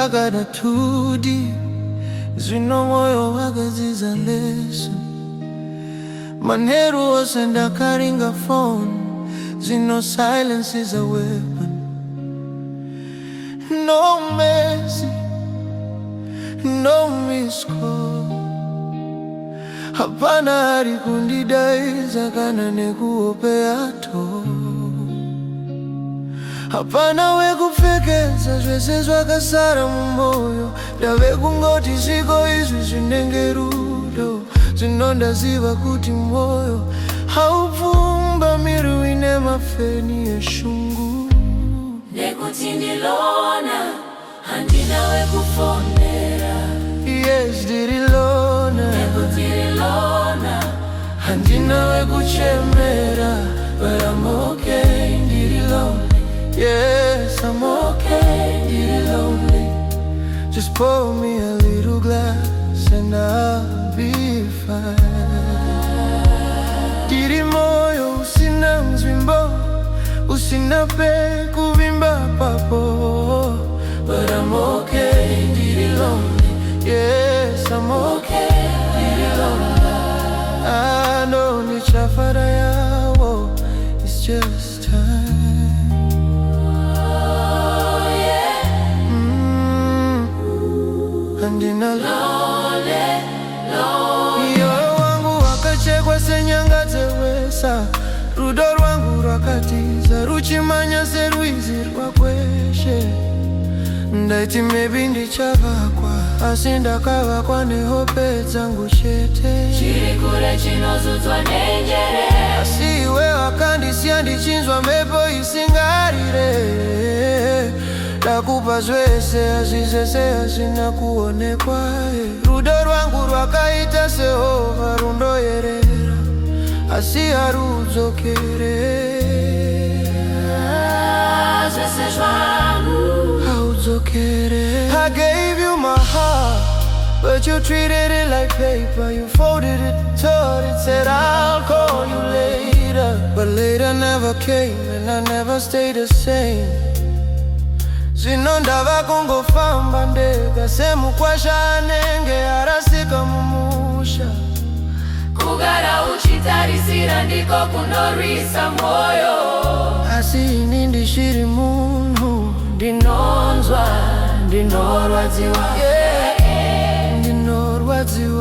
akana 2D Zino moyo wakaziza lesson Manheru osenda karinga phone Zino silence is a weapon No mercy, no miss call Hapana hari kundidaiza kana nekuopea to Hapana we kupfekeza zvese zvakasara mumoyo Ndave kungoti ziko izvi zvinenge rudo Zinondaziva kuti moyo haupfumba miru ine mafeni eshungu Nekuti ndilona handina we kufonera Yes ndirilona Nekuti ndilona handina we kuchemera But I'm okay ndirilona Yes, I'm okay, you're lonely Just pour me a little glass and I'll be fine Diri moyo usina mzwimbo Usina pe kuvimba papo But I'm okay, diri lonely Yes, I'm okay, diri lonely I know ni chafara yawo It's just time Handina lonely, lonely Yoyo wangu wakachekwa senyanga tewesa Rudo rwangu rwakatiza Ruchimanya seruizi rwakweshe Ndaiti maybe ndichavakwa Asi ndakavakwa nehope dzangu chete Chiri kure chinozudzwa nenjere Asi iwe wakandisiya ndichinzwa mhepo isingarire Ndakupa zvese asi zvese hazvina kuonekwa Rudo rwangu rwakaita sehovha rundoyerera Asi harudzokere Zvese zvangu haudzokere I gave you my heart But you treated it like paper You folded it, tore it, said I'll call you later But later never came and I never stayed the same Zvino ndava kungofamba ndega semukwasha anenge arasika mumusha Kugara uchitarisira ndiko kunorwisa moyo Asi ini ndishiri munhu ndinonzwa ndinorwadziwa Ndinorwadziwa